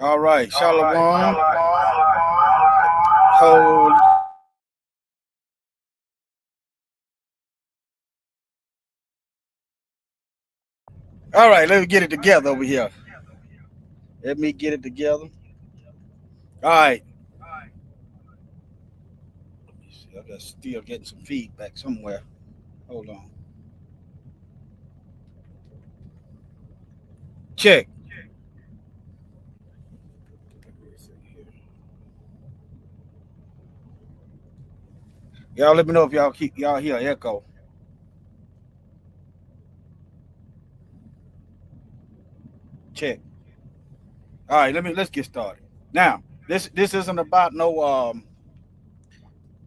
All right, Shalom. Hold. All right, let me get it together over here. Let me get it together. All right. See, I got still getting some feedback somewhere. Hold on. Check. Y'all let me know if y'all hear echo. Check. All right, let's get started. Now, this isn't about no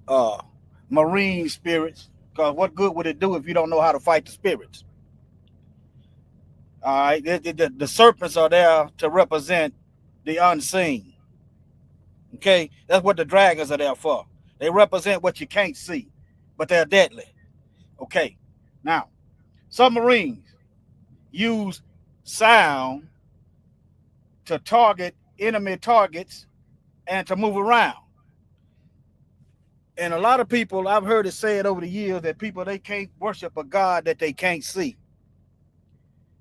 uh marine spirits, because what good would it do if you don't know how to fight the spirits? All right, the serpents are there to represent the unseen. Okay, that's what the dragons are there for. They represent what you can't see, but they're deadly. Okay, now submarines use sound to target enemy targets and to move around. And a lot of people, I've heard it said over the years that people, they can't worship a God that they can't see.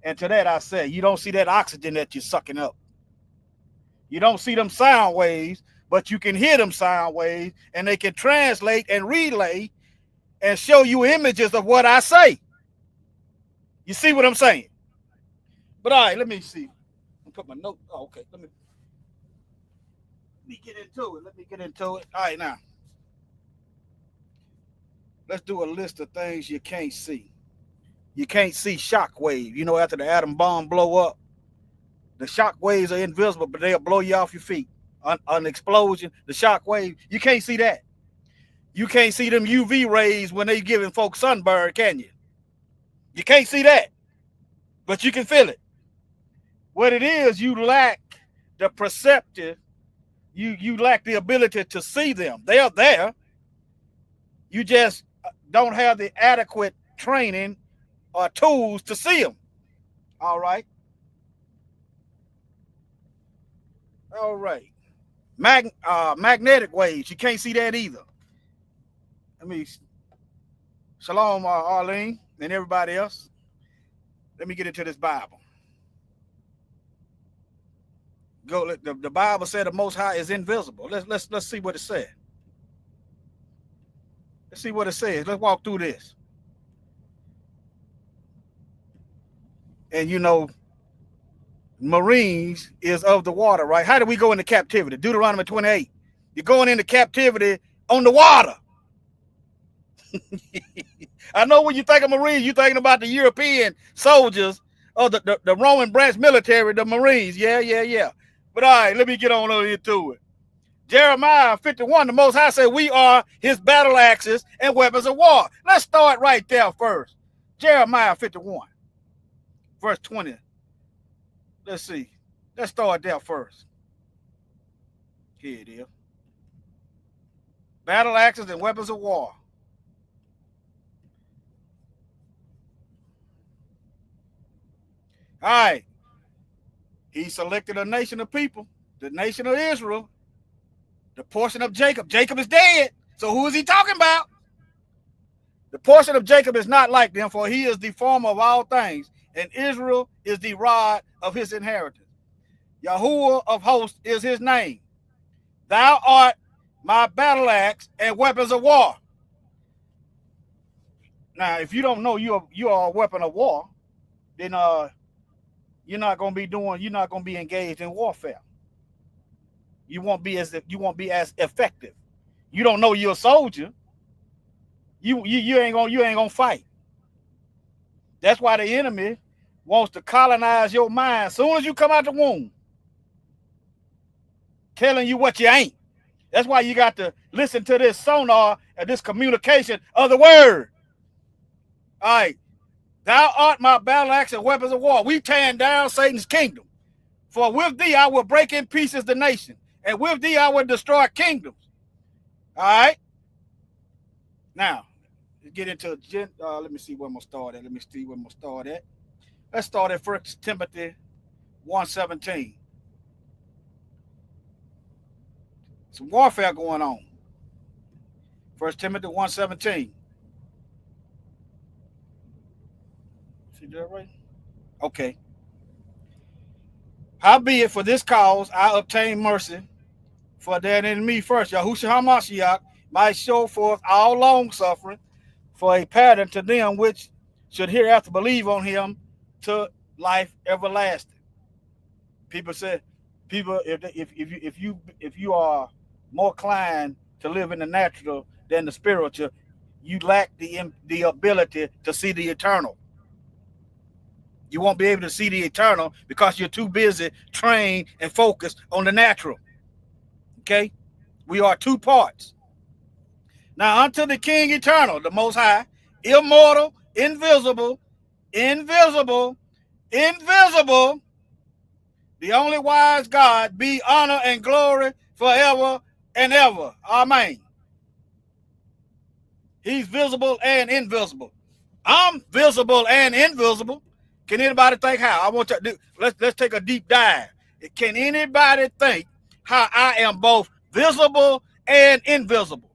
And to that I say, you don't see that oxygen that you're sucking up. You don't see them sound waves, but you can hear them sound waves, and they can translate and relay and show you images of what I say. You see what I'm saying? But all right, let me see. Put my note. Oh, okay. Let me get into it. Let me get into it. All right, now let's do a list of things you can't see. You can't see shock wave. You know, after the atom bomb blow up, the shock waves are invisible, but they'll blow you off your feet. An explosion, the shock wave, you can't see that. You can't see them UV rays when they giving folks sunburn, can you? You can't see that, but you can feel it. What it is, you lack the perceptive. You lack the ability to see them. They are there. You just don't have the adequate training or tools to see them. All right. All right. Magnetic waves. You can't see that either. Let me shalom, Arlene, and everybody else. Let me get into this Bible. Go. The Bible said the Most High is invisible. Let's see what it said. Let's see what it says. Let's walk through this. And you know, Marines is of the water, right? How do we go into captivity? Deuteronomy 28. You're going into captivity on the water. I know when you think of Marines, you're thinking about the European soldiers or the Roman branch military, the Marines. Yeah. But all right, let me get on over into it. Jeremiah 51, the Most High said, we are his battle axes and weapons of war. Let's start right there first. Jeremiah 51, verse 20. Let's see. Let's start there first. Here it is. Battle axes and weapons of war. All right. He selected a nation of people, the nation of Israel, the portion of Jacob. Jacob is dead. So who is he talking about? The portion of Jacob is not like them, for he is the former of all things, and Israel is the rod of his inheritance. Yahuwah of hosts is his name. Thou art my battle axe and weapons of war. Now, if you don't know you are a weapon of war, then you're not gonna be engaged in warfare. You won't be as effective. You don't know you're a soldier. You ain't gonna fight. That's why the enemy wants to colonize your mind as soon as you come out the womb, telling you what you ain't. That's why you got to listen to this sonar and this communication of the word. All right. Thou art my battle axe and weapons of war. We tearing down Satan's kingdom. For with thee I will break in pieces the nation, and with thee I will destroy kingdoms. All right. Now, let's get into let me see where I'm gonna start at. Let's start at 1 Timothy 1:17. Some warfare going on. 1 Timothy 1:17. See that right? Okay. Howbeit for this cause I obtain mercy, for that in me first, Yahushua HaMashiach might show forth all long suffering for a pattern to them which should hereafter believe on him to life everlasting. People say, if you are more inclined to live in the natural than the spiritual, you lack the ability to see the eternal. You won't be able to see the eternal because you're too busy, trained, and focused on the natural. Okay? We are two parts. Now unto the King eternal, the Most High, immortal, invisible, the only wise God, be honor and glory forever and ever. Amen. He's visible and invisible. I'm visible and invisible. Can anybody think how? I want to do. Let's take a deep dive. Can anybody think how I am both visible and invisible?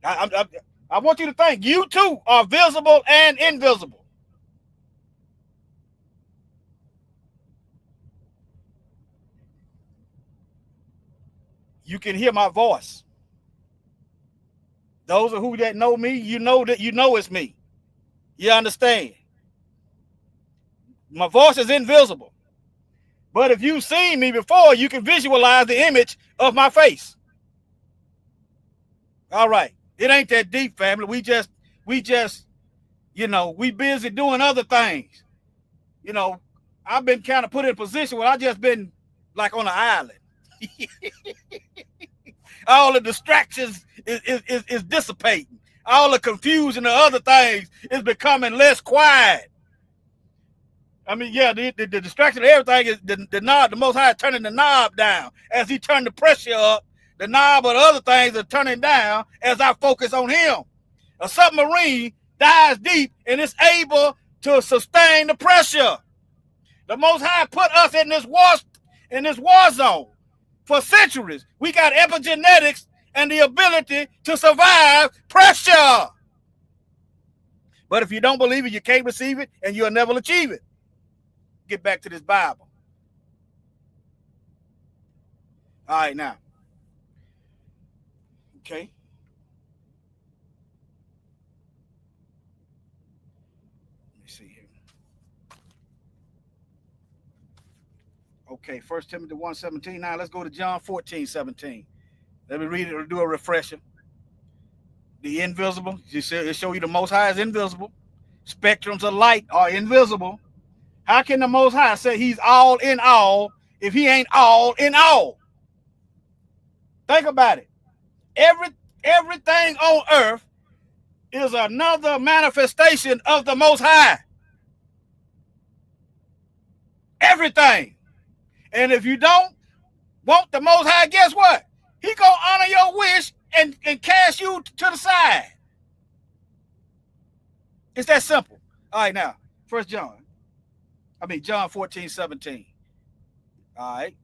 I want you to think. You too are visible and invisible. You can hear my voice. Those of who that know me, you know it's me. You understand? My voice is invisible. But if you've seen me before, you can visualize the image of my face. All right. It ain't that deep, family. We just, we busy doing other things. I've been kind of put in a position where I just been like on an island. All the distractions is dissipating. All the confusion of other things is becoming less quiet. I mean, yeah, the distraction of everything is the knob. The Most High is turning the knob down. As he turned the pressure up, the knob of the other things are turning down as I focus on him. A submarine dives deep and it's able to sustain the pressure. The Most High put us in this war zone for centuries. We got epigenetics and the ability to survive pressure. But if you don't believe it, you can't receive it, and you'll never achieve it. Get back to this Bible. All right, now. Okay. Let me see here. Okay, 1 Timothy 1:17. Now let's go to John 14:17. Let me read it or do a refresher. The invisible, it show you the Most High is invisible. Spectrums of light are invisible. How can the Most High say he's all in all if he ain't all in all? Think about it. Everything on earth is another manifestation of the Most High. Everything. And if you don't want the Most High, guess what? He gonna honor your wish and cast you to the side. It's that simple. All right, now, John 14:17. All right.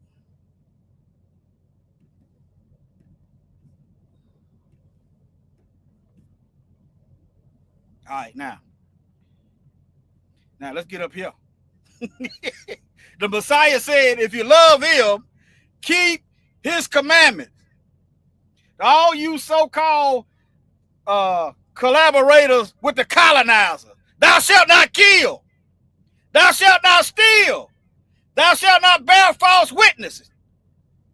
All right, now let's get up here. The Messiah said, if you love him, keep his commandments. All you so-called collaborators with the colonizer, thou shalt not kill, thou shalt not steal, thou shalt not bear false witnesses,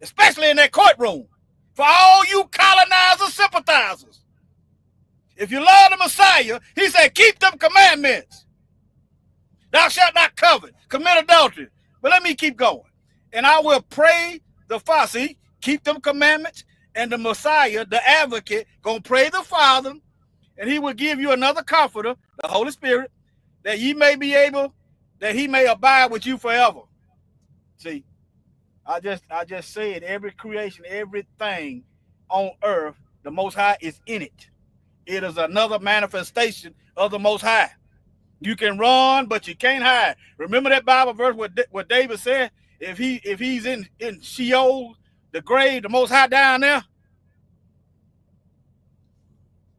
especially in that courtroom, for all you colonizer sympathizers. If you love the Messiah, he said, keep them commandments. Thou shalt not covet, commit adultery. But let me keep going. And I will pray the Father. See, keep them commandments. And the Messiah, the advocate, gonna pray the Father, and he will give you another comforter, the Holy Spirit, that he may abide with you forever. See, I just said every creation, everything on earth, the Most High is in it. It is another manifestation of the Most High. You can run, but you can't hide. Remember that Bible verse what David said? If he's in Sheol, the grave, the Most High down there,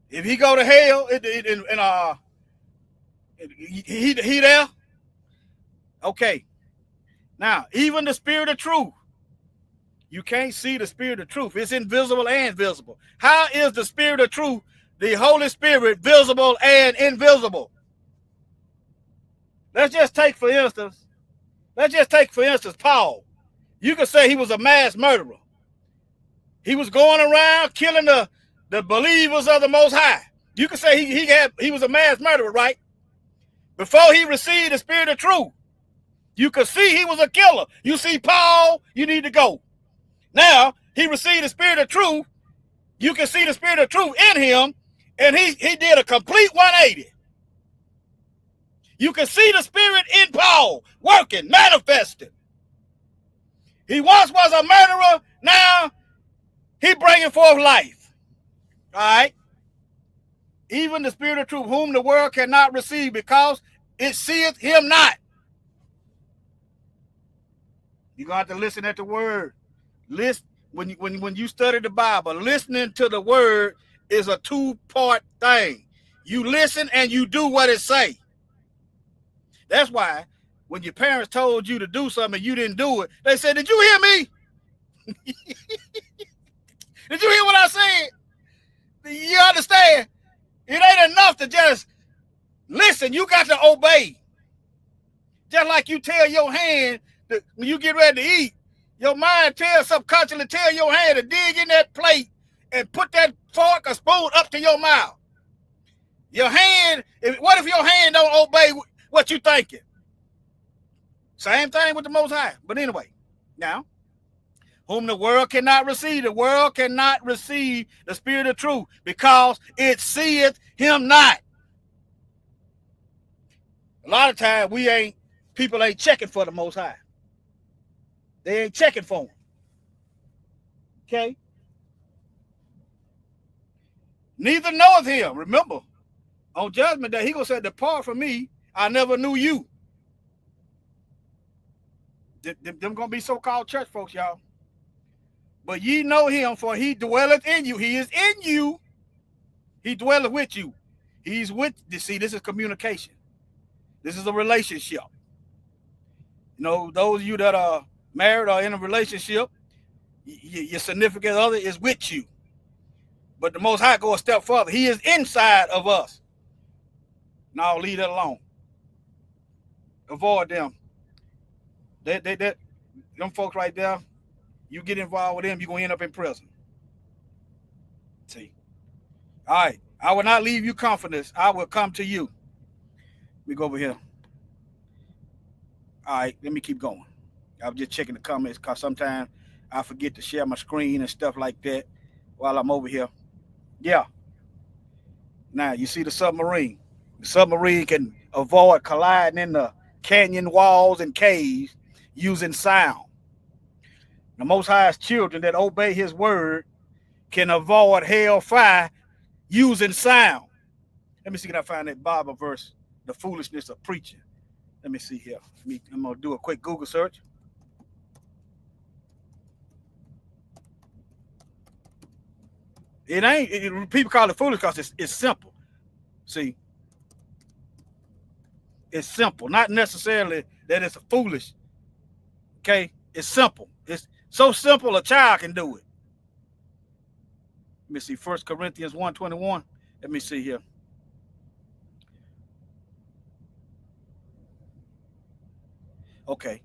if he go to hell, he there. Okay. Now, even the Spirit of truth, you can't see the Spirit of truth. It's invisible and visible. How is the Spirit of truth, the Holy Spirit, visible and invisible? Let's just take for instance Paul. You could say he was a mass murderer. He was going around killing the believers of the Most High. You could say he was a mass murderer, right? Before he received the Spirit of truth, you could see he was a killer. You see Paul, you need to go. Now, he received the Spirit of truth. You can see the Spirit of truth in him, and he did a complete 180. You can see the Spirit in Paul working, manifesting. He once was a murderer. Now he bringing forth life. All right. Even the Spirit of truth, whom the world cannot receive, because it seeth him not. You're gonna have to listen at the word. Listen when you study the Bible. Listening to the word is a two-part thing. You listen and you do what it say. That's why when your parents told you to do something and you didn't do it, they said, "Did you hear me? Did you hear what I said?" You understand? It ain't enough to just listen. You got to obey. Just like you tell your hand that when you get ready to eat, your mind subconsciously tell your hand to dig in that plate and put that fork or spoon up to your mouth. Your hand, what if your hand don't obey what you thinking? Same thing with the Most High. But anyway, now, whom the world cannot receive the Spirit of truth, because it seeth him not. A lot of times people ain't checking for the Most High. They ain't checking for him. Okay? Neither knoweth him. Remember, on judgment day, he gonna say, "Depart from me, I never knew you." Them gonna be so-called church folks, y'all. But ye know him, for he dwelleth in you. He is in you. He dwelleth with you. He's with you. See, this is communication. This is a relationship. You know, those of you that are married or in a relationship, your significant other is with you. But the Most High go a step further. He is inside of us. Now leave that alone. Avoid them. Them folks right there, you get involved with them, you're going to end up in prison. See? All right. I will not leave you comfortless. I will come to you. Let me go over here. All right. Let me keep going. I was just checking the comments because sometimes I forget to share my screen and stuff like that while I'm over here. Yeah. Now, you see the submarine. The submarine can avoid colliding in the canyon walls and caves using sound. The Most High's children that obey his word can avoid hellfire using sound. Let me see, can I find that Bible verse, the foolishness of preaching. Let me see here. I'm going to do a quick Google search. People call it foolish because it's simple. See, it's simple, not necessarily that it's foolish. Okay, it's simple. It's so simple a child can do it. Let me see, 1 Corinthians 1:21. Let me see here. Okay,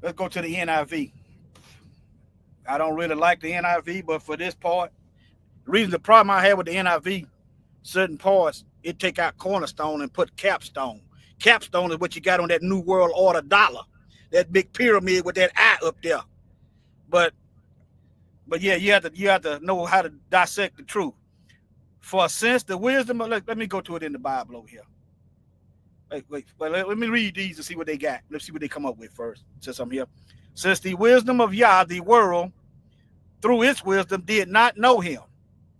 let's go to the NIV. I don't really like the NIV, but for this part, the problem I had with the NIV, certain parts, it take out cornerstone and put capstone. Capstone is what you got on that New World Order dollar, that big pyramid with that eye up there. But yeah, you have to know how to dissect the truth. For since the wisdom of, let me go to it in the Bible over here. Let me read these and see what they got. Let's see what they come up with first. Since I'm here. Since the wisdom of Yah, the world, through its wisdom, did not know him.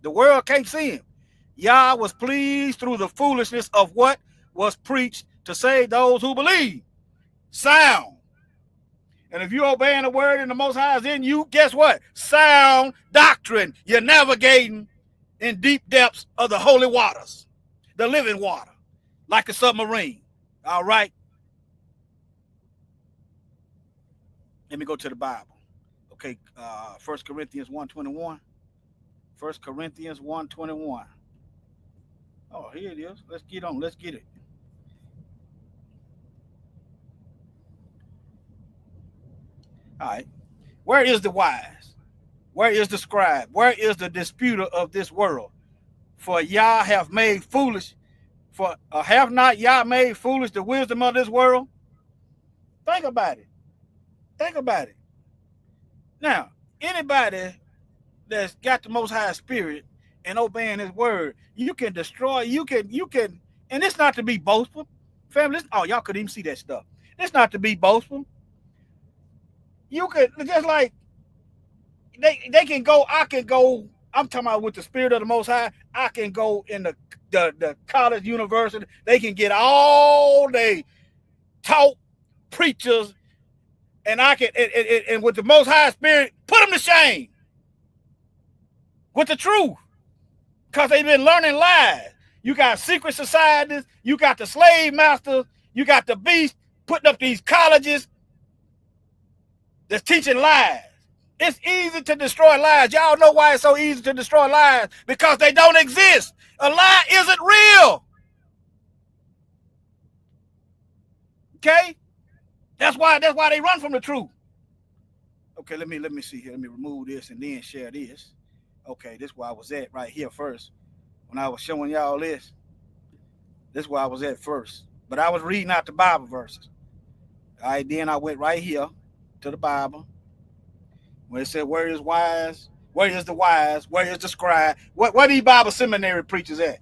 The world can't see him. Yah was pleased through the foolishness of what was preached to save those who believe. Sound. And if you obeying the word and the Most High is in you, guess what? Sound doctrine. You're navigating in deep depths of the holy waters, the living water, like a submarine. All right. Let me go to the Bible. Okay, 1 Corinthians 1:21. 1 Corinthians 1:21. Oh, here it is. Let's get on. Let's get it. All right. Where is the wise? Where is the scribe? Where is the disputer of this world? For Yah have made foolish, have not Yah made foolish the wisdom of this world? Think about it. Think about it. Now, anybody that's got the Most High Spirit and obeying His word, you can destroy. You can, and it's not to be boastful, family. Oh, y'all could even see that stuff. It's not to be boastful. You could just like they can go. I can go. I'm talking about with the Spirit of the Most High. I can go in the college, university. They can get all they taught preachers, and I can and with the Most High Spirit put them to shame with the truth, because they've been learning lies. You got secret societies. You got the slave masters. You got the beast putting up these colleges that's teaching lies. It's easy to destroy lies. Y'all know why it's so easy to destroy lies? Because they don't exist. A lie isn't real. Okay? That's why they run from the truth. Okay, let me see here. Let me remove this and then share this. Okay, this is where I was at right here first. When I was showing y'all this, this is where I was at first. But I was reading out the Bible verses. All right, then I went right here to the Bible, where it said, where is wise? Where is the wise? Where is the scribe? Where these Bible seminary preachers at?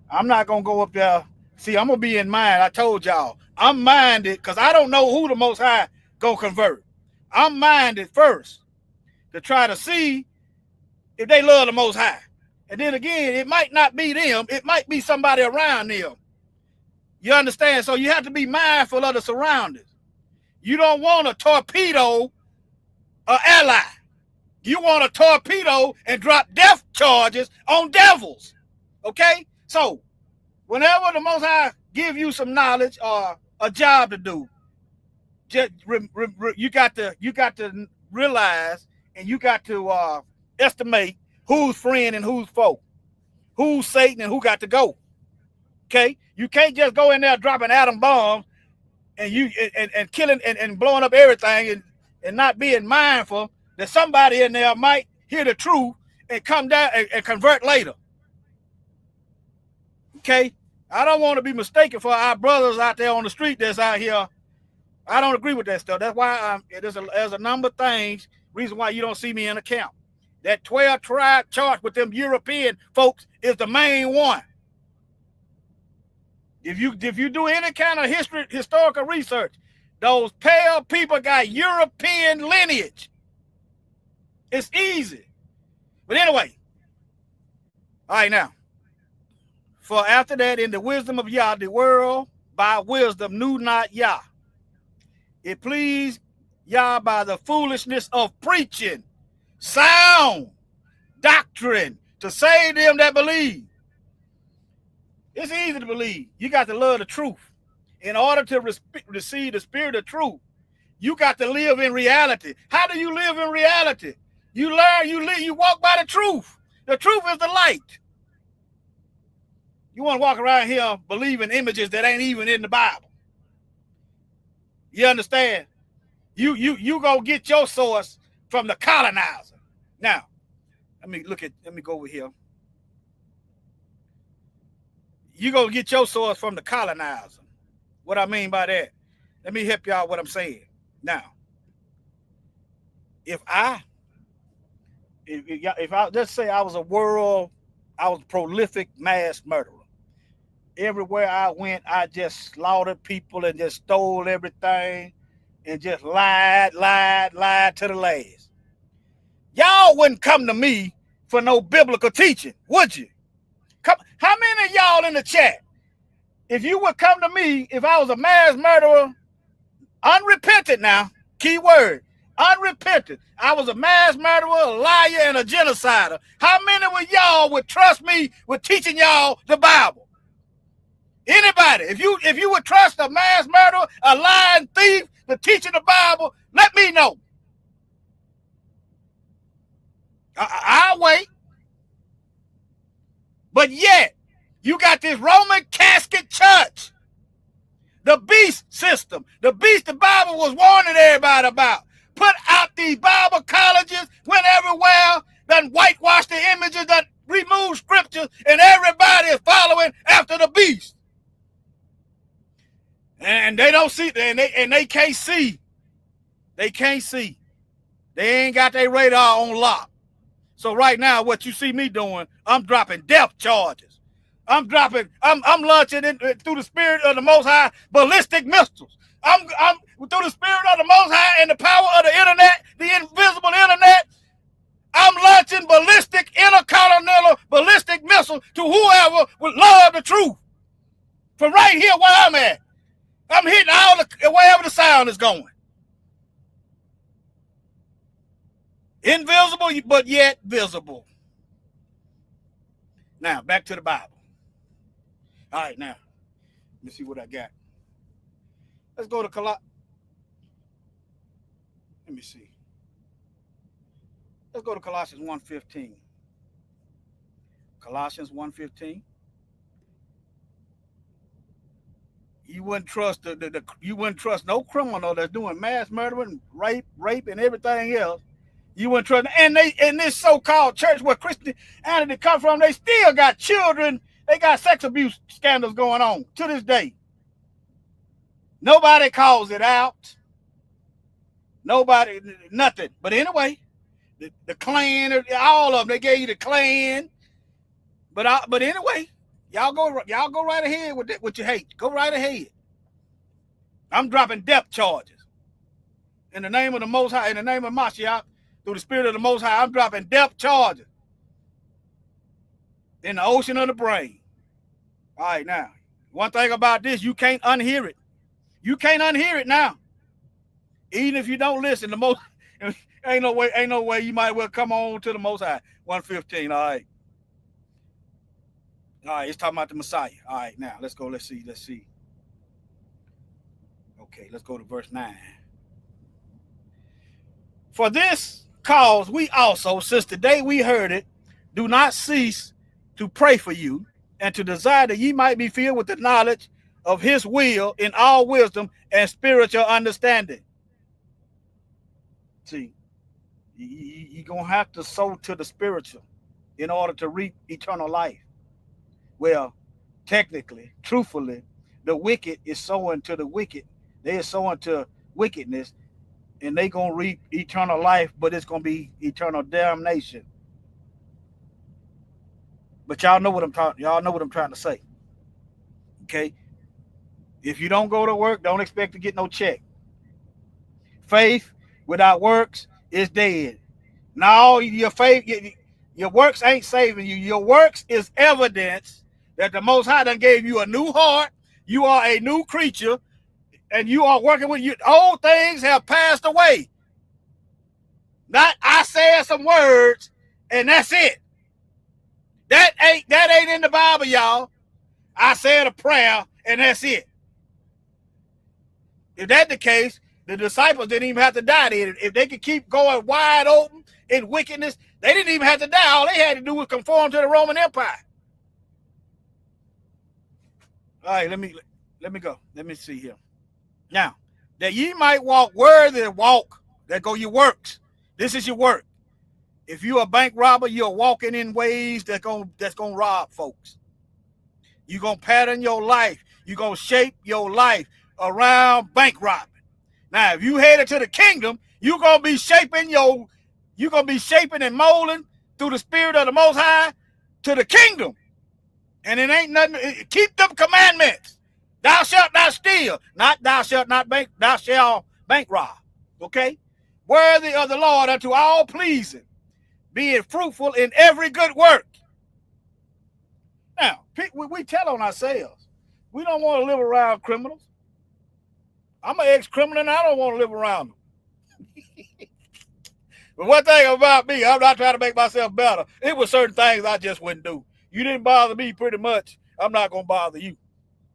I'm not going to go up there. See, I'm going to be in mind. I told y'all, I'm minded because I don't know who the Most High going to convert. I'm minded first to try to see if they love the Most High. And then again, it might not be them. It might be somebody around them. You understand? So you have to be mindful of the surroundings. You don't want to torpedo an ally. You want to torpedo and drop death charges on devils. Okay? So, whenever the Most High give you some knowledge or a job to do, just you got to realize and you got to estimate who's friend and who's foe, who's Satan and who got to go. Okay? You can't just go in there dropping atom bombs and killing and blowing up everything and not being mindful that somebody in there might hear the truth and come down and convert later. Okay? I don't want to be mistaken for our brothers out there on the street that's out here. I don't agree with that stuff. That's why there's a number of things, reason why you don't see me in the camp. That 12 tribe chart with them European folks is the main one. If you do any kind of historical research, those pale people got European lineage. It's easy. But anyway, all right now. For after that, in the wisdom of Yah, the world by wisdom knew not Yah. It pleased Yah by the foolishness of preaching sound doctrine to save them that believe. It's easy to believe. You got to love the truth. In order to receive the spirit of truth, you got to live in reality. How do you live in reality? You learn, you walk by the truth. The truth is the light. You want to walk around here believing images that ain't even in the Bible. You understand? You go get your source from the colonizer. Now, let me go over here. You go get your source from the colonizer. What I mean by that, let me help y'all what I'm saying. Now, if I let's say I was a prolific mass murderer. Everywhere I went, I just slaughtered people and just stole everything and just lied to the last. Y'all wouldn't come to me for no biblical teaching, would you? How many of y'all in the chat, if you would come to me, if I was a mass murderer, Unrepentant now. Key word. Unrepentant. I was a mass murderer, a liar, and a genocider. How many of y'all would trust me with teaching y'all the Bible? Anybody? If you would trust a mass murderer, a lying thief, to teaching the Bible, let me know. I'll wait. But yet, you got this Roman casket church, the beast system, the beast the Bible was warning everybody about. Put out these Bible colleges, went everywhere, done whitewash the images, done remove scriptures, and everybody is following after the beast. And they don't see, and they can't see. They can't see. They ain't got their radar on lock. So right now, what you see me doing, I'm dropping death charges. I'm launching through the spirit of the Most High ballistic missiles. I'm through the spirit of the Most High and the power of the internet, the invisible internet. I'm launching ballistic intercontinental ballistic missiles to whoever would love the truth. From right here where I'm at, I'm hitting wherever the sound is going. Invisible, but yet visible. Now, back to the Bible. All right, now, let me see what I got. Let's go to Colossians. Let me see. Let's go to Colossians 1:15. Colossians 1:15. You wouldn't trust you wouldn't trust no criminal that's doing mass murdering, rape, and everything else. You wouldn't trust, and in this so-called church where Christianity come from, they still got children. They got sex abuse scandals going on to this day. Nobody calls it out. Nobody, nothing. But anyway, the Klan, all of them, they gave you the Klan. But anyway, y'all go right ahead with what you hate. Go right ahead. I'm dropping death charges in the name of the Most High, in the name of Mashiach. Through the spirit of the Most High, I'm dropping death charges in the ocean of the brain. All right, now, one thing about this, you can't unhear it. You can't unhear it now. Even if you don't listen, the most ain't no way you might well come on to the Most High. 1:15. All right. All right, it's talking about the Messiah. All right, now let's go. Let's see. Okay, let's go to verse 9. For this cause we also, since the day we heard it, do not cease to pray for you and to desire that ye might be filled with the knowledge of his will in all wisdom and spiritual understanding. See, you're going to have to sow to the spiritual in order to reap eternal life. Well, technically, truthfully, the wicked is sowing to the wicked. They are sowing to wickedness, and they're going to reap eternal life, but it's going to be eternal damnation. But y'all know what I'm trying to say. Okay? If you don't go to work, don't expect to get no check. Faith without works is dead. No, your faith, your works ain't saving you. Your works is evidence that the Most High done gave you a new heart. You are a new creature, and you are working with you. Old things have passed away. Not I said some words, and that's it. That ain't in the Bible, y'all. I said a prayer, and that's it. If that's the case, the disciples didn't even have to die. If they could keep going wide open in wickedness, they didn't even have to die. All they had to do was conform to the Roman Empire. All right, let me go. Let me see here. Now, that ye might walk worthy, that go your works. This is your work. If you're a bank robber, you're walking in ways that's gonna rob folks. You're gonna pattern your life. You're gonna shape your life around bank robbing. Now, if you headed to the kingdom, you're gonna be shaping and molding through the spirit of the Most High to the kingdom. And it ain't nothing. Keep them commandments. Thou shalt not steal. Not thou shalt not bank. Thou shalt bank rob. Okay? Worthy of the Lord unto all pleasing, being fruitful in every good work. Now, we tell on ourselves. We don't want to live around criminals. I'm an ex-criminal and I don't want to live around them. But one thing about me, I'm not trying to make myself better. It was certain things I just wouldn't do. You didn't bother me pretty much. I'm not going to bother you.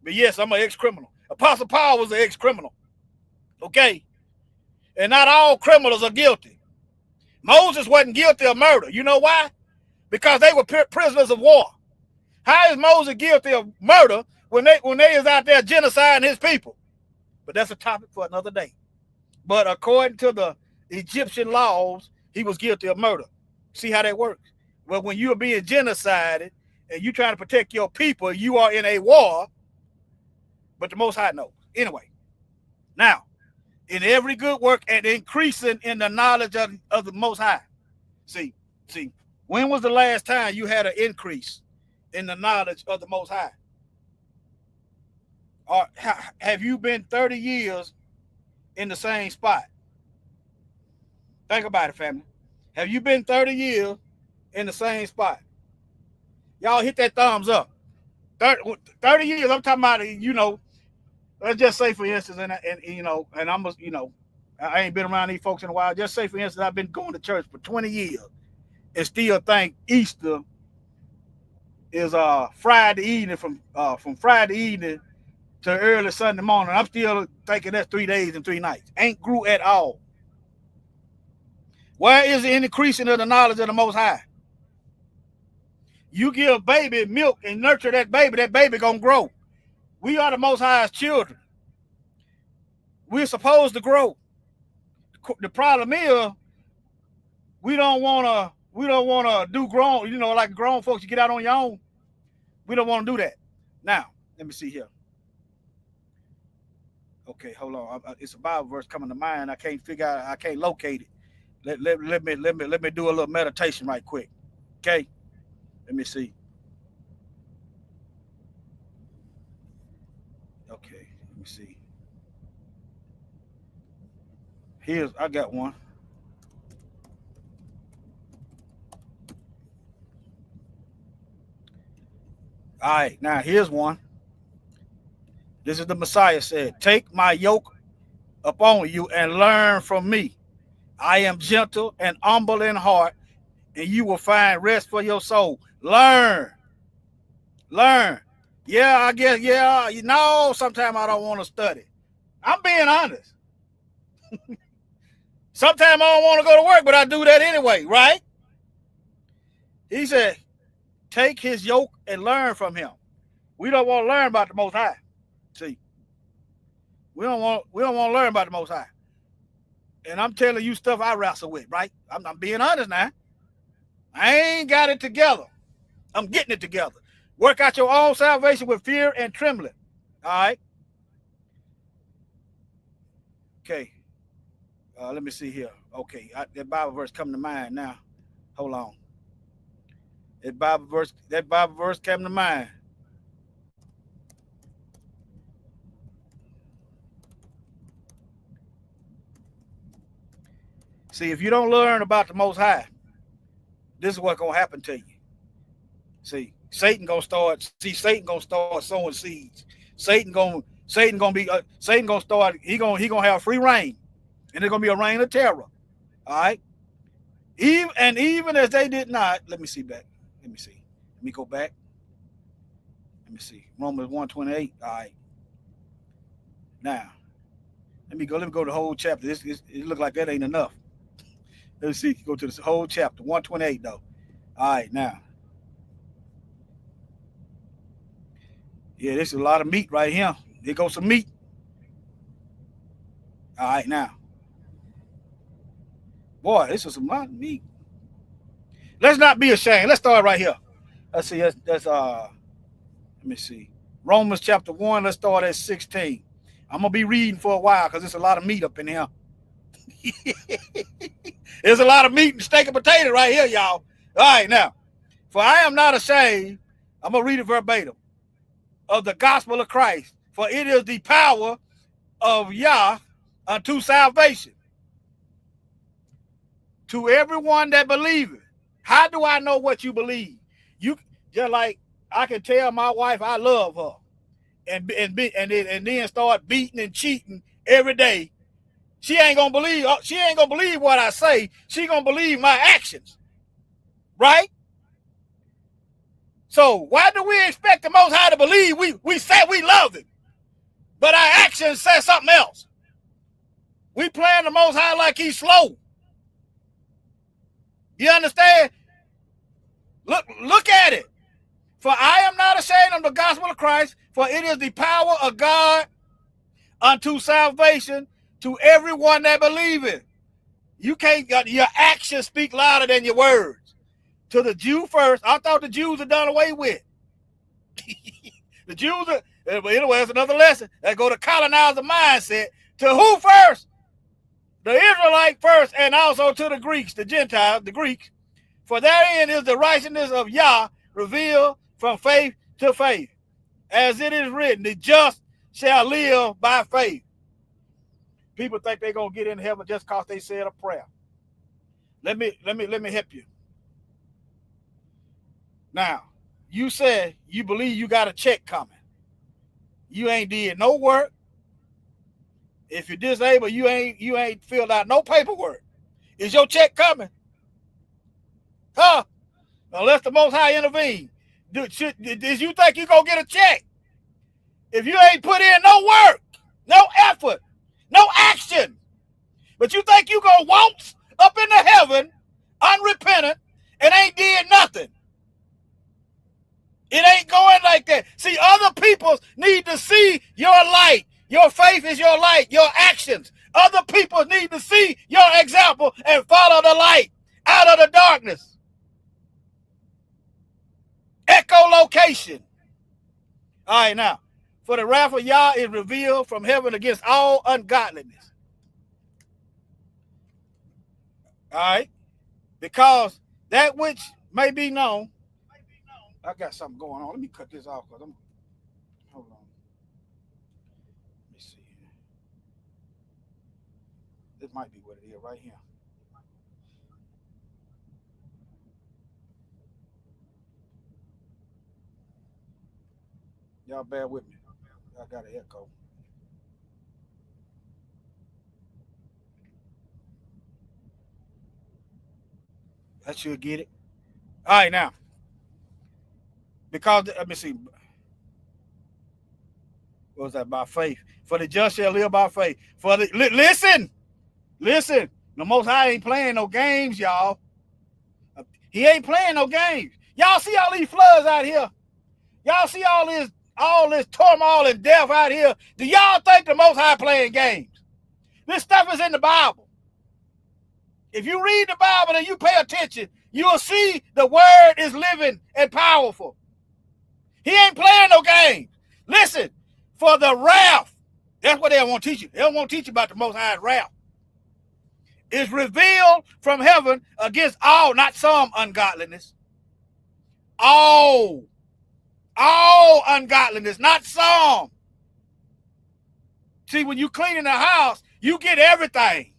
But yes, I'm an ex-criminal. Apostle Paul was an ex-criminal. Okay? And not all criminals are guilty. Moses wasn't guilty of murder. You know why? Because they were prisoners of war. How is Moses guilty of murder when they is out there genociding his people? But that's a topic for another day. But according to the Egyptian laws, he was guilty of murder. See how that works? Well, when you're being genocided and you're trying to protect your people, you are in a war, but the Most High knows. Anyway, now, in every good work and increasing in the knowledge of the Most High. See, when was the last time you had an increase in the knowledge of the Most High? Or have you been 30 years in the same spot? Think about it, family. Have you been 30 years in the same spot? Y'all hit that thumbs up. 30 years, I'm talking about, you know, let's just say, for instance, and you know, and I'm, you know, I ain't been around these folks in a while. Just say, for instance, I've been going to church for 20 years and still think Easter is Friday evening from Friday evening to early Sunday morning. I'm still thinking that's 3 days and 3 nights. Ain't grew at all. Where is the increasing of the knowledge of the Most High? You give a baby milk and nurture that baby gonna grow. We are the Most High's children. We're supposed to grow. The problem is we don't wanna do grown, you know, like grown folks, you get out on your own. We don't want to do that. Now, let me see here. Okay, hold on. It's a Bible verse coming to mind. I can't figure out, I can't locate it. Let me do a little meditation right quick. Okay? Let me see. Okay, let me see. I got one. All right, now here's one. This is the Messiah said, "Take my yoke upon you and learn from me. I am gentle and humble in heart, and you will find rest for your soul." Learn. Yeah, I guess, yeah, you know, sometimes I don't want to study. I'm being honest. Sometimes I don't want to go to work, but I do that anyway, right? He said, take his yoke and learn from him. We don't want to learn about the Most High. See, we don't want to learn about the Most High. And I'm telling you stuff I wrestle with, right? I'm being honest now. I ain't got it together. I'm getting it together. Work out your own salvation with fear and trembling. All right? Okay. Let me see here. Okay, that Bible verse coming to mind now. Hold on. That Bible verse came to mind. See, if you don't learn about the Most High, this is what's gonna happen to you. See, Satan gonna start sowing seeds. Satan gonna start. He gonna have free reign, and it's gonna be a reign of terror. All right. Even as they did not. Let me see back. Let me see. Let me go back. Let me see. Romans 1:28. All right. Now, let me go to the whole chapter. It look like that ain't enough. Let's see. Go to this whole chapter. 1:28 though. All right, now. Yeah, this is a lot of meat right here. Here goes some meat. All right, now. Boy, this is a lot of meat. Let's not be ashamed. Let's start right here. Let's see. Let me see. Romans chapter 1. Let's start at 16. I'm gonna be reading for a while because there's a lot of meat up in here. There's a lot of meat and steak and potato right here, y'all. All right, now. For I am not ashamed. I'm gonna read it verbatim. Of the gospel of Christ, for it is the power of Yah unto salvation to everyone that believeth. How do I know what you believe? You just like I can tell my wife I love her, and then start beating and cheating every day, she ain't gonna believe what I say. She gonna believe my actions, right? So why do we expect the Most High to believe we say we love him, but our actions say something else? We playing the Most High like he's slow. You understand? Look at it. For I am not ashamed of the gospel of Christ, for it is the power of God unto salvation to everyone that believeth. You can't, your actions speak louder than your words. To the Jew first, I thought the Jews are done away with. The Jews are, anyway, it's another lesson. They go to colonizer mindset. To who first? The Israelite first, and also to the Greeks, the Gentiles, the Greeks. For therein is the righteousness of Yah revealed from faith to faith. As it is written, the just shall live by faith. People think they're gonna get in heaven just because they said a prayer. Let me help you. Now, you said you believe you got a check coming. You ain't did no work. If you're disabled, you ain't filled out no paperwork. Is your check coming? Huh? Unless the Most High intervene. Did you think you gonna get a check? If you ain't put in no work, no effort, no action, but you think you gonna waltz up into heaven unrepentant and ain't did nothing. It ain't going like that. See, other people need to see your light. Your faith is your light, your actions. Other people need to see your example and follow the light out of the darkness. Echolocation. All right, now, for the wrath of Yah is revealed from heaven against all ungodliness. All right, because that which may be known. I got something going on. Let me cut this off because hold on. Let me see. This might be what it is right here. Y'all bear with me. I got an echo. That should get it. All right, now. Because, let me see. What was that? By faith. For the just shall live by faith. Listen. The Most High ain't playing no games, y'all. He ain't playing no games. Y'all see all these floods out here? Y'all see all this turmoil and death out here? Do y'all think the Most High playing games? This stuff is in the Bible. If you read the Bible and you pay attention, you'll see the word is living and powerful. He ain't playing no games. Listen, for the wrath, that's what they don't want to teach you. They don't want to teach you about the Most High's wrath. Is revealed from heaven against all, not some ungodliness. All ungodliness, not some. See, when you clean in the house, you get everything.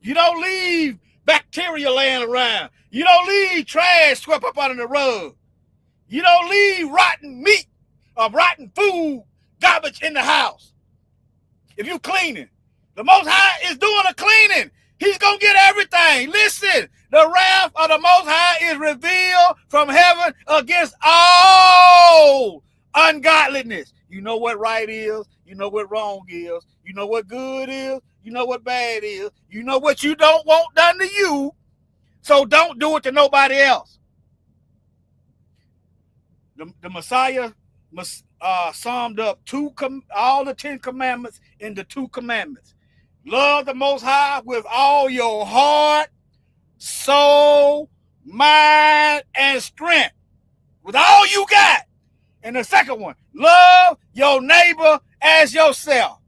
You don't leave bacteria laying around. You don't leave trash swept up under the rug. You don't leave rotten meat or rotten food, garbage in the house. If you cleaning, the Most High is doing a cleaning. He's going to get everything. Listen, the wrath of the Most High is revealed from heaven against all ungodliness. You know what right is. You know what wrong is. You know what good is. You know what bad is. You know what you don't want done to you. So don't do it to nobody else. The Messiah summed up all the 10 commandments into 2 commandments. Love the Most High with all your heart, soul, mind, and strength. With all you got. And the second one, love your neighbor as yourself.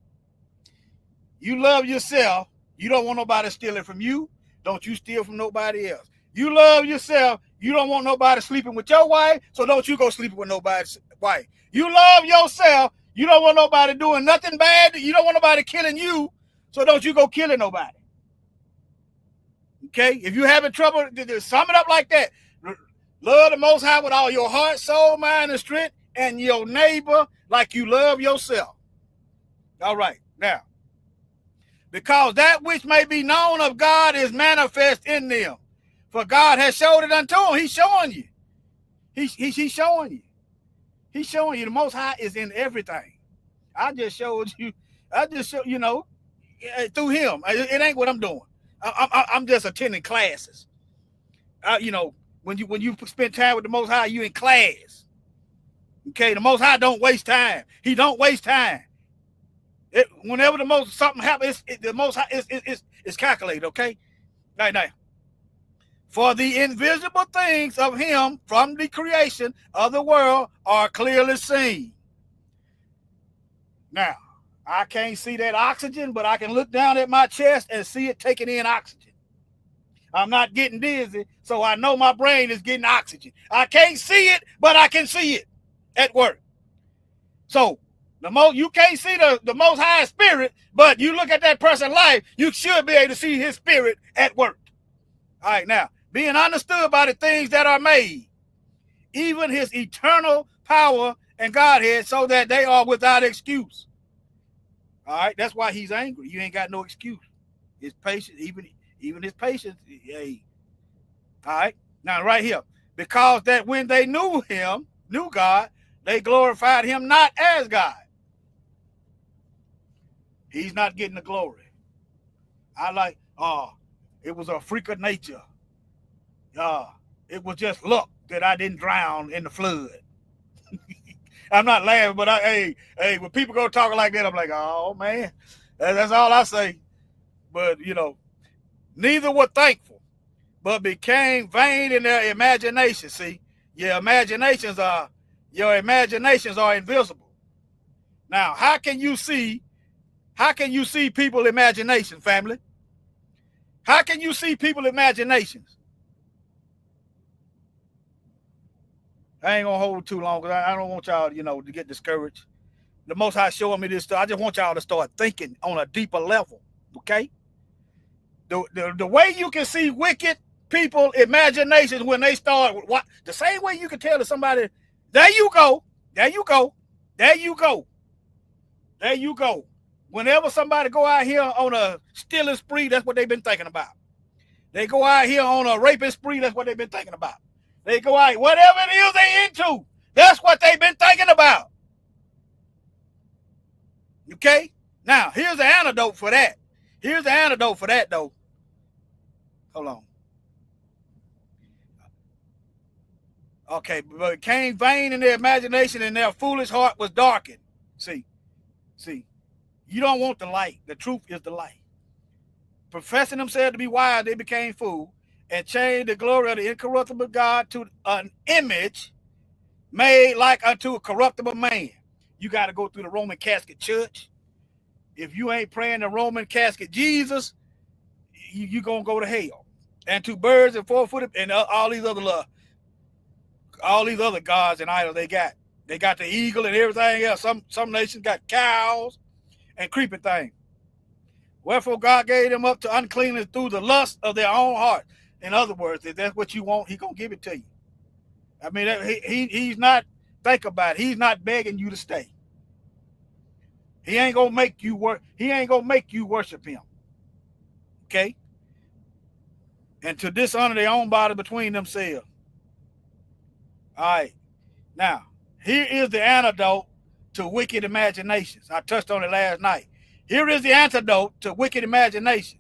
You love yourself. You don't want nobody stealing from you. Don't you steal from nobody else. You love yourself. You don't want nobody sleeping with your wife, so don't you go sleeping with nobody's wife. You love yourself. You don't want nobody doing nothing bad. You don't want nobody killing you, so don't you go killing nobody. Okay? If you're having trouble, sum it up like that. Love the Most High with all your heart, soul, mind, and strength, and your neighbor like you love yourself. All right. Now, because that which may be known of God is manifest in them. For God has showed it unto him. He's showing you. He's showing you. He's showing you the Most High is in everything. I just showed you. I just showed, through him. It ain't what I'm doing. I'm just attending classes. When you spend time with the Most High, you in class. Okay, the Most High don't waste time. He don't waste time. Whenever something happens, the Most High is calculated. Okay, now. For the invisible things of him from the creation of the world are clearly seen. Now, I can't see that oxygen, but I can look down at my chest and see it taking in oxygen. I'm not getting dizzy, so I know my brain is getting oxygen. I can't see it, but I can see it at work. So you can't see the Most High Spirit, but you look at that person's life, you should be able to see his spirit at work. All right, now, being understood by the things that are made, even his eternal power and Godhead, so that they are without excuse. All right, that's why he's angry. You ain't got no excuse. His patience, even his patience. Hey. All right, now right here, because that when they knew God, they glorified him not as God. He's not getting the glory. It was a freak of nature. It was just luck that I didn't drown in the flood. I'm not laughing, but when people go talking like that, I'm like, oh man, that's all I say. But neither were thankful, but became vain in their imagination. See, your imaginations are invisible. Now, how can you see people's imagination, family? How can you see people's imaginations? I ain't gonna hold too long because I don't want y'all, to get discouraged. The Most High showing me this stuff. I just want y'all to start thinking on a deeper level. Okay? The way you can see wicked people imaginations when they start the same way you can tell to somebody, there you go. Whenever somebody go out here on a stealing spree, that's what they've been thinking about. They go out here on a raping spree, that's what they've been thinking about. They go out, whatever it is they into, that's what they've been thinking about. Okay? Now, here's the antidote for that. Though. Hold on. Okay, but it came vain in their imagination and their foolish heart was darkened. See, you don't want the light. The truth is the light. Professing themselves to be wise, they became fools and changed the glory of the incorruptible God to an image made like unto a corruptible man. You got to go through the Roman Catholic Church. If you ain't praying the Roman Catholic Jesus, you're going to go to hell. And to birds and four-footed and all these other gods and idols they got. They got the eagle and everything else. Some nations got cows and creeping things. Wherefore God gave them up to uncleanness through the lust of their own heart. In other words, if that's what you want, he's going to give it to you. I mean, he's not, think about it, he's not begging you to stay. He ain't going to make you work. He ain't going to make you worship him. Okay? And to dishonor their own body between themselves. All right. Now, here is the antidote to wicked imaginations. I touched on it last night. Here is the antidote to wicked imagination.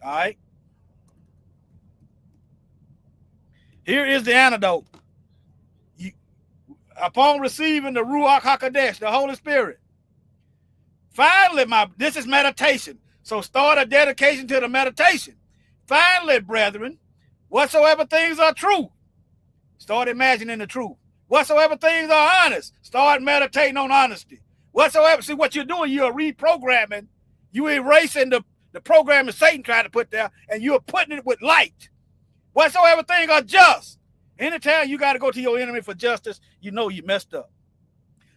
All right. Here is the antidote. Upon receiving the Ruach HaKodesh, the Holy Spirit. Finally, this is meditation. So start a dedication to the meditation. Finally, brethren, whatsoever things are true, start imagining the truth. Whatsoever things are honest, start meditating on honesty. Whatsoever, see what you're doing, you're reprogramming, you're erasing the program that Satan tried to put there, and you're putting it with light. Whatsoever things are just. Anytime you got to go to your enemy for justice, you know you messed up.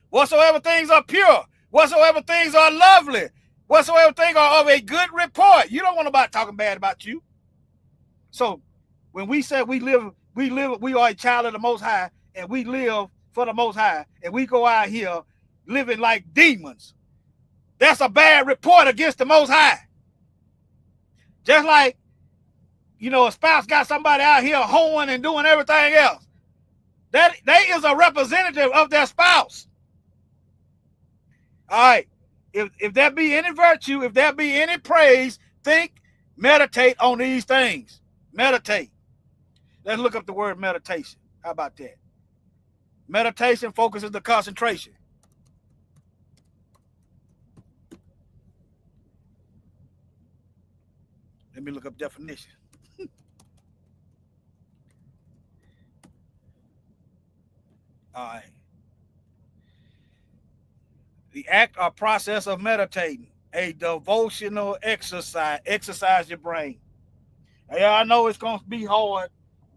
Whatsoever things are pure, whatsoever things are lovely, whatsoever things are of a good report. You don't want nobody talking bad about you. So when we say we are a child of the Most High, and we live for the Most High, and we go out here living like demons, that's a bad report against the Most High. Just like, a spouse got somebody out here hoeing and doing everything else. That they is a representative of their spouse. All right. If there be any virtue, if there be any praise, meditate on these things. Meditate. Let's look up the word meditation. How about that? Meditation focuses the concentration. Let me look up definition. All right. The act or process of meditating, a devotional exercise. Exercise your brain. Yeah, I know it's gonna be hard.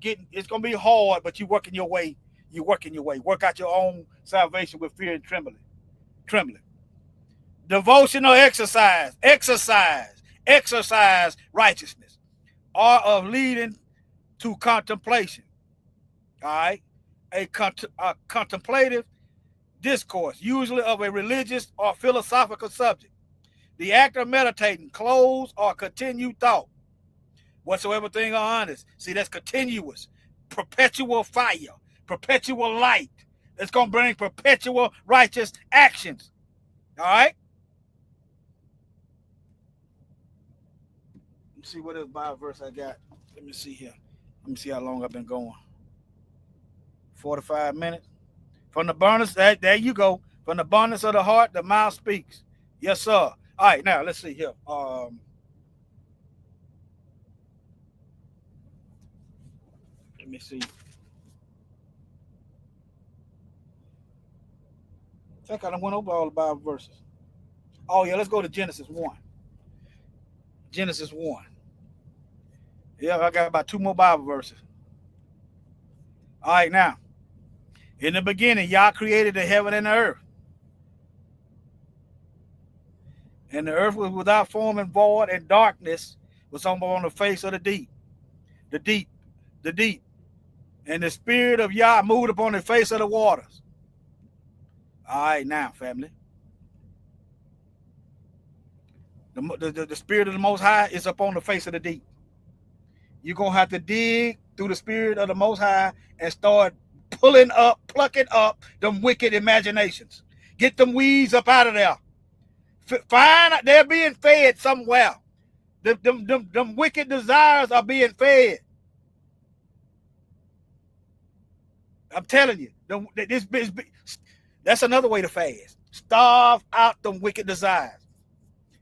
It's gonna be hard, but you're working your way. You're working your way. Work out your own salvation with fear and trembling. Devotional exercise. Exercise righteousness. Or of leading to contemplation. All right. A contemplative discourse, usually of a religious or philosophical subject. The act of meditating, close or continued thought. Whatsoever thing are honest. See, that's continuous. Perpetual fire. Perpetual light. It's going to bring perpetual righteous actions. All right? Let me see what other Bible verse I got. Let me see here. Let me see how long I've been going. 45 minutes. From the abundance, there you go. From the abundance of the heart, the mouth speaks. Yes, sir. All right, now let's see here. Let me see. I think I went over all the Bible verses. Oh, yeah, let's go to Genesis 1. Genesis 1. Yeah, I got about 2 more Bible verses. All right, now. In the beginning, Yah created the heaven and the earth. And the earth was without form and void, and darkness was on the face of the deep. The deep. And the spirit of Yah moved upon the face of the waters. All right, now, family. The spirit of the Most High is upon the face of the deep. You're going to have to dig through the spirit of the Most High and start plucking up them wicked imaginations. Get them weeds up out of there. Find out they're being fed somewhere. Them wicked desires are being fed. I'm telling you, that's another way to fast. Starve out them wicked desires.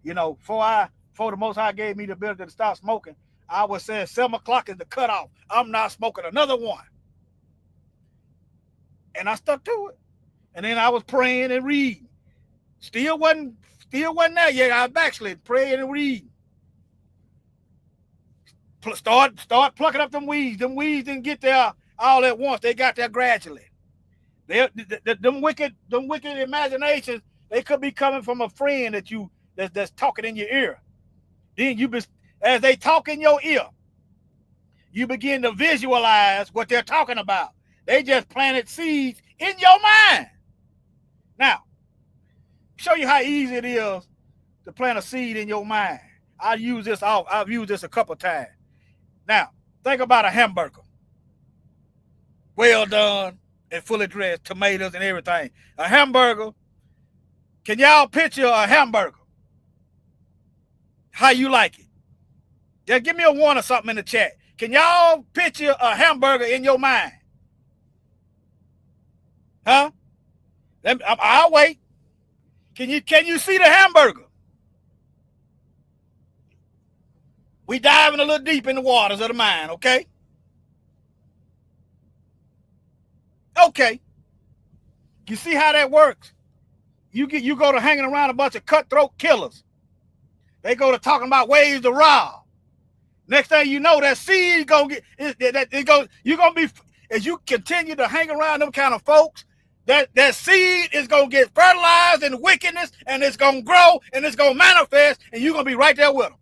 Before the Most High gave me the ability to stop smoking, I was saying 7 o'clock is the cutoff. I'm not smoking another one. And I stuck to it. And then I was praying and reading. Still wasn't there yet. I backslid, praying and reading. Start plucking up them weeds. Them weeds didn't get there all at once. They got there gradually. Them wicked imaginations, they could be coming from a friend that's talking in your ear. Then as they talk in your ear, you begin to visualize what they're talking about. They just planted seeds in your mind. Now, show you how easy it is to plant a seed in your mind. I've used this a couple times. Now, think about a hamburger. Well done and fully dressed, tomatoes and everything. A hamburger. Can y'all picture a hamburger? How you like it? Just give me a 1 or something in the chat. Can y'all picture a hamburger in your mind? Huh? I'll wait. Can you see the hamburger? We diving a little deep in the waters of the mind, okay? Okay. You see how that works? You go to hanging around a bunch of cutthroat killers. They go to talking about ways to rob. Next thing you know, that seed you're gonna be, as you continue to hang around them kind of folks, that seed is gonna get fertilized in wickedness, and it's gonna grow and it's gonna manifest, and you're gonna be right there with them.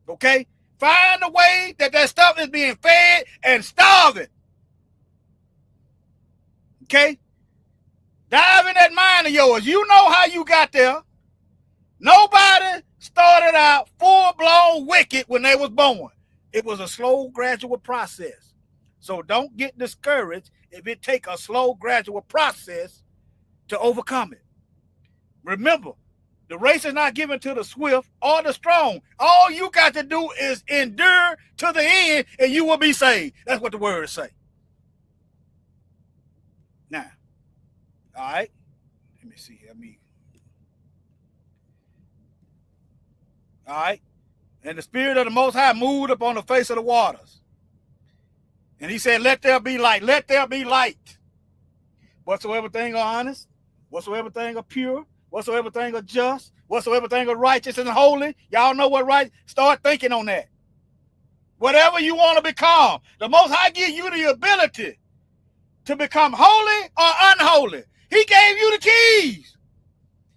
Okay? Find a way that stuff is being fed and starve it. Okay? Dive in that mind of yours. You know how you got there. Nobody started out full-blown wicked when they was born. It was a slow, gradual process. So don't get discouraged if it takes a slow, gradual process to overcome it. Remember, the race is not given to the swift or the strong. All you got to do is endure to the end and you will be saved. That's what the words say. Now, all right, let me see here. All right. And the Spirit of the Most High moved upon the face of the waters. And he said, let there be light. Let there be light. Whatsoever thing are honest, whatsoever thing are pure, whatsoever thing are just, whatsoever thing are righteous and holy. Y'all know what right? Start thinking on that. Whatever you want to become, the Most High give you the ability to become holy or unholy. He gave you the keys.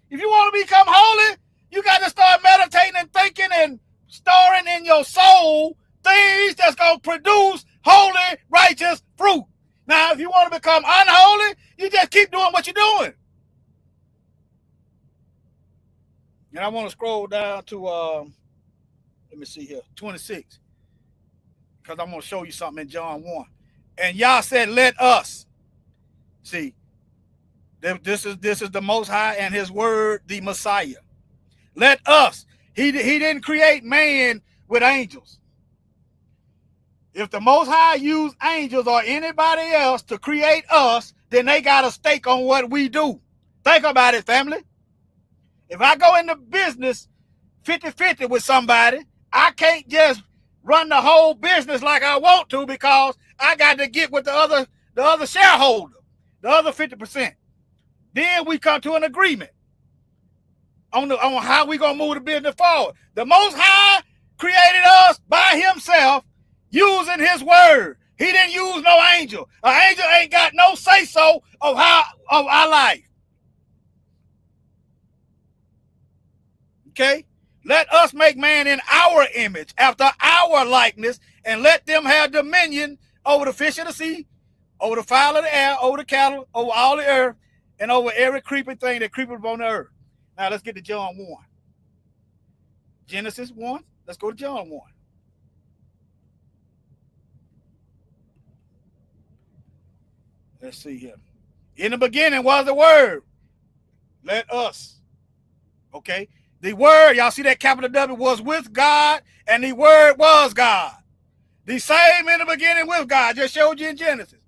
If you want to become holy, you got to start meditating and thinking and storing in your soul things that's going to produce holy, righteous fruit. Now, if you want to become unholy, you just keep doing what you're doing. And I want to scroll down to, let me see here, 26. Because I'm going to show you something in John 1. And Yah said, let us. See, this is the Most High and his word, the Messiah. Let us. He didn't create man with angels. If the Most High used angels or anybody else to create us, then they got a stake on what we do. Think about it, family. If I go into business 50-50 with somebody, I can't just run the whole business like I want to because I got to get with the other shareholder, the other 50%. Then we come to an agreement on how we gonna move the business forward. The Most High created us by himself using his word. He didn't use no angel. An angel ain't got no say-so of our life. Okay? Let us make man in our image, after our likeness, and let them have dominion over the fish of the sea, over the fowl of the air, over the cattle, over all the earth, and over every creeping thing that creepeth upon the earth. Now let's get to John 1. Genesis 1. Let's go to John 1. Let's see here. In the beginning was the word. Let us. Okay. The word, y'all see that capital W, was with God, and the word was God. The same in the beginning with God. Just showed you in Genesis.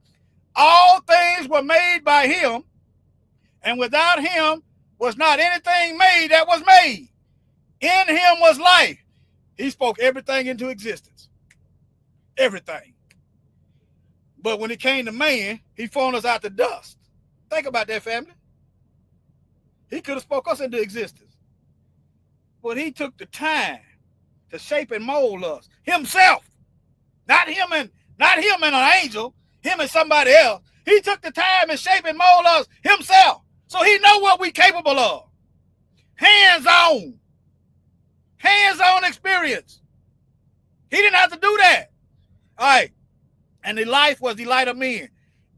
All things were made by him, and without him was not anything made that was made. In him was life. He spoke everything into existence. Everything. But when it came to man, he formed us out the dust. Think about that, family. He could have spoke us into existence. But he took the time to shape and mold us himself. Not him and an angel, him and somebody else. He took the time and shape and mold us himself. So he know what we capable of. Hands-on. Hands-on experience. He didn't have to do that. All right. And the life was the light of men.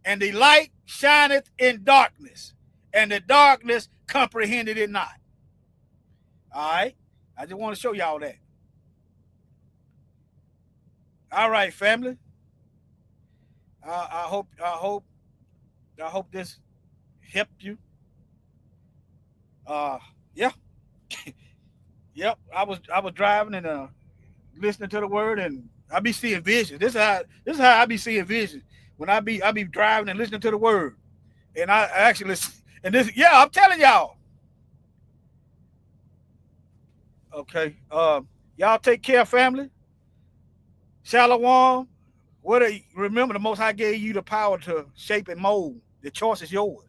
And the light shineth in darkness. And the darkness comprehended it not. All right. I just want to show y'all that. All right, family. I hope this helped you. Yeah. Yep. I was driving and listening to the word, and I be seeing visions. This is how I be seeing visions. When I be driving and listening to the word. And I actually listen. And this, yeah, I'm telling y'all. Okay. Y'all take care, family. Shalom. Remember, the Most High gave you the power to shape and mold. The choice is yours.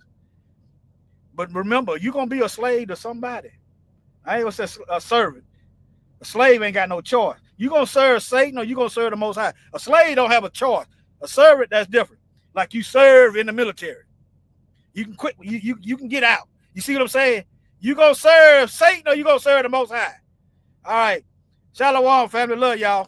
But remember, you're going to be a slave to somebody. I ain't going to say a servant. A slave ain't got no choice. You going to serve Satan or you going to serve the Most High? A slave don't have a choice. A servant, that's different. Like you serve in the military. You can quit. You can get out. You see what I'm saying? You going to serve Satan or you going to serve the Most High? All right. Shalom, family. Love y'all.